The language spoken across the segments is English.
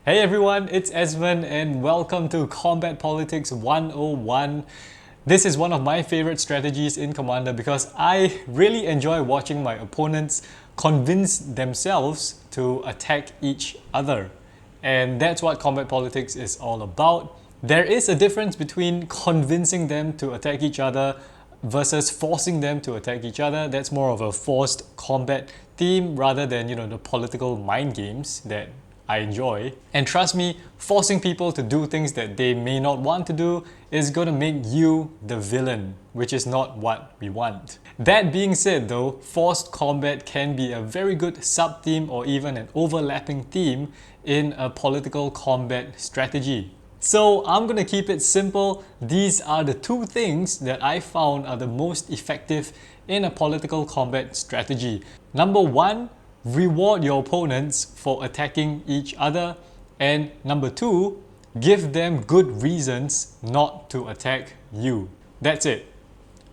Hey everyone, it's Esmond and welcome to Combat Politics 101. This is one of my favorite strategies in Commander because I really enjoy watching my opponents convince themselves to attack each other. And that's what Combat Politics is all about. There is a difference between convincing them to attack each other versus forcing them to attack each other. That's more of a forced combat theme rather than, the political mind games that I enjoy. And trust me, forcing people to do things that they may not want to do is going to make you the villain, which is not what we want. That being said though, forced combat can be a very good sub-theme or even an overlapping theme in a political combat strategy. So I'm going to keep it simple. These are the two things that I found are the most effective in a political combat strategy. Number one, reward your opponents for attacking each other, and number two, give them good reasons not to attack you. That's it.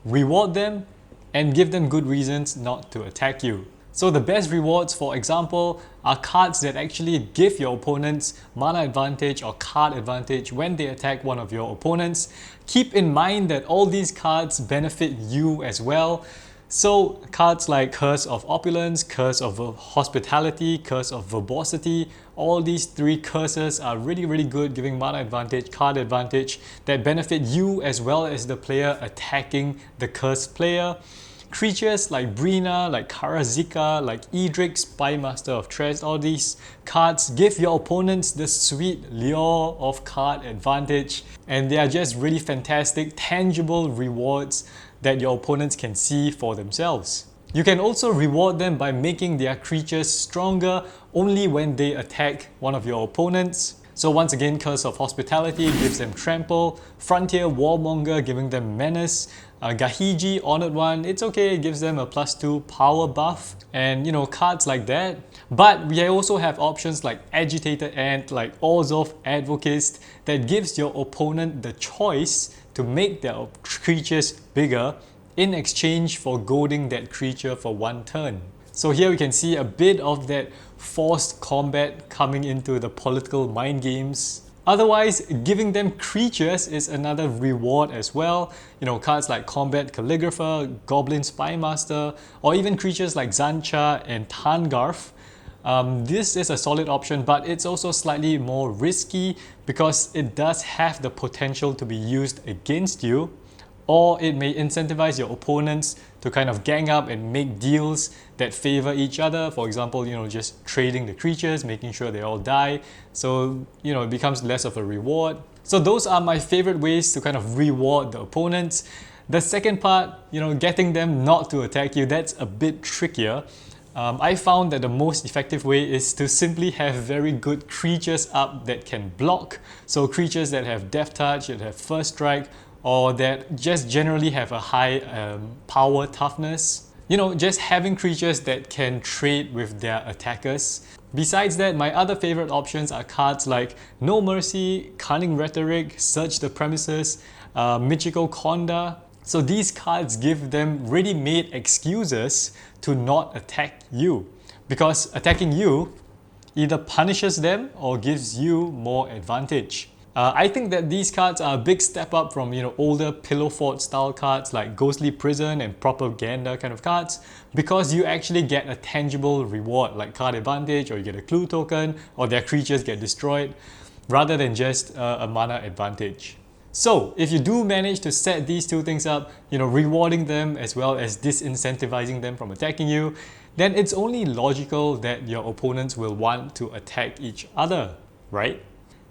Reward them and give them good reasons not to attack you. So the best rewards, for example, are cards that actually give your opponents mana advantage or card advantage when they attack one of your opponents. Keep in mind that all these cards benefit you as well. So cards like Curse of Opulence, Curse of Hospitality, Curse of Verbosity, all these three curses are really good, giving mana advantage, card advantage that benefit you as well as the player attacking the cursed player. Creatures like Breena, like Karazikar, like Edric, Spymaster of Trest, all these cards give your opponents the sweet lure of card advantage, and they are just really fantastic, tangible rewards that your opponents can see for themselves. You can also reward them by making their creatures stronger only when they attack one of your opponents. So once again, Curse of Hospitality gives them Trample, Frontier Warmonger giving them Menace, Gahiji, Honored One, it's okay, it gives them a +2 power buff, and cards like that. But we also have options like Agitated Ant, like Orzhov Advocist, that gives your opponent the choice to make their creatures bigger in exchange for goading that creature for one turn. So here we can see a bit of that forced combat coming into the political mind games. Otherwise, giving them creatures is another reward as well. Cards like Combat Calligrapher, Goblin Spymaster, or even creatures like Zancha and Tangarf. This is a solid option, but it's also slightly more risky because it does have the potential to be used against you, or it may incentivize your opponents to kind of gang up and make deals that favor each other. For example, just trading the creatures, making sure they all die. So, it becomes less of a reward. So those are my favorite ways to kind of reward the opponents. The second part, getting them not to attack you, that's a bit trickier. I found that the most effective way is to simply have very good creatures up that can block. So creatures that have Death Touch, that have First Strike, or that just generally have a high power toughness. Just having creatures that can trade with their attackers. Besides that, my other favorite options are cards like No Mercy, Cunning Rhetoric, Search the Premises, Michiko Konda. So these cards give them ready-made excuses to not attack you, because attacking you either punishes them or gives you more advantage. I think that these cards are a big step up from older Pillow Fort style cards like Ghostly Prison and Propaganda kind of cards, because you actually get a tangible reward like card advantage, or you get a clue token, or their creatures get destroyed, rather than just a mana advantage. So if you do manage to set these two things up, rewarding them as well as disincentivizing them from attacking you, then it's only logical that your opponents will want to attack each other, right?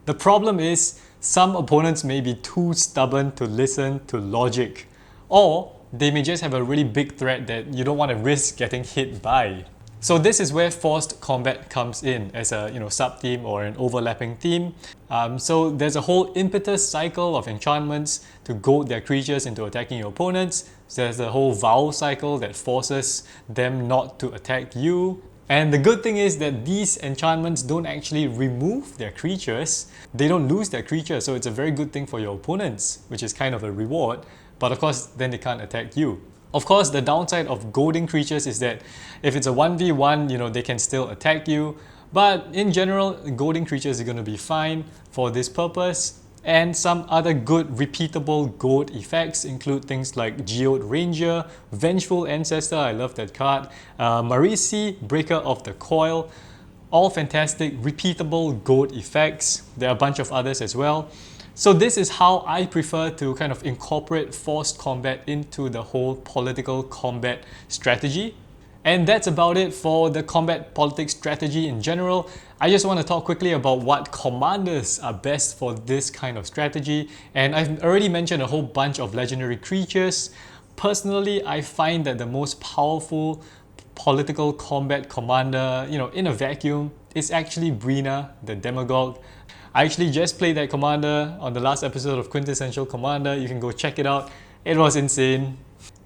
The problem is, some opponents may be too stubborn to listen to logic, or they may just have a really big threat that you don't want to risk getting hit by. So this is where forced combat comes in as a sub-theme or an overlapping theme. So there's a whole impetus cycle of enchantments to goad their creatures into attacking your opponents. So there's the whole vow cycle that forces them not to attack you. And the good thing is that these enchantments don't actually remove their creatures. They don't lose their creatures, so it's a very good thing for your opponents, which is kind of a reward. But of course, then they can't attack you. Of course, the downside of goading creatures is that if it's a 1v1, they can still attack you. But in general, goading creatures are going to be fine for this purpose. And some other good repeatable goad effects include things like Geode Ranger, Vengeful Ancestor, I love that card, Marisi, Breaker of the Coil, all fantastic repeatable goad effects. There are a bunch of others as well. So this is how I prefer to kind of incorporate forced combat into the whole political combat strategy. And that's about it for the combat politics strategy in general. I just want to talk quickly about what commanders are best for this kind of strategy. And I've already mentioned a whole bunch of legendary creatures. Personally, I find that the most powerful political combat commander, in a vacuum, is actually Breena, the Demagogue. I actually just played that commander on the last episode of Quintessential Commander. You can go check it out. It was insane.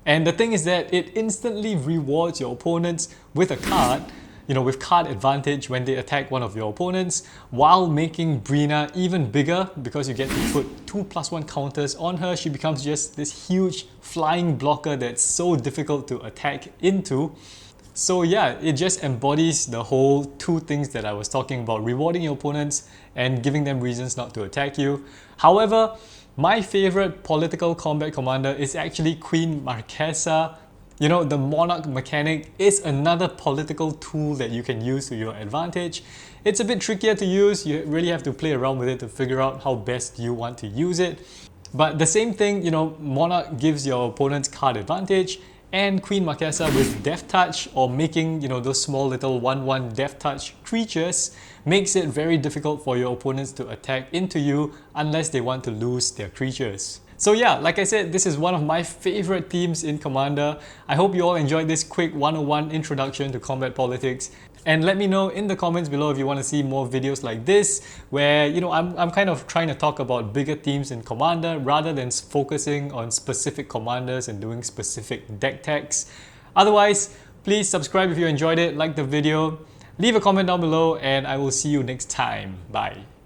And the thing is that it instantly rewards your opponents with a card, with card advantage when they attack one of your opponents, while making Breena even bigger because you get to put 2+1 counters on her. She becomes just this huge flying blocker that's so difficult to attack into. So yeah, it just embodies the whole two things that I was talking about, rewarding your opponents and giving them reasons not to attack you. However, my favorite political combat commander is actually Queen Marchesa. The Monarch mechanic is another political tool that you can use to your advantage. It's a bit trickier to use. You really have to play around with it to figure out how best you want to use it. But the same thing, Monarch gives your opponents card advantage, and Queen Marchesa with Death Touch, or making those small little 1/1 Death Touch creatures, makes it very difficult for your opponents to attack into you unless they want to lose their creatures. So yeah, like I said, this is one of my favorite themes in Commander. I hope you all enjoyed this quick 101 introduction to combat politics. And let me know in the comments below if you want to see more videos like this, where I'm kind of trying to talk about bigger themes in Commander rather than focusing on specific commanders and doing specific deck techs. Otherwise, please subscribe if you enjoyed it, like the video, leave a comment down below, and I will see you next time. Bye.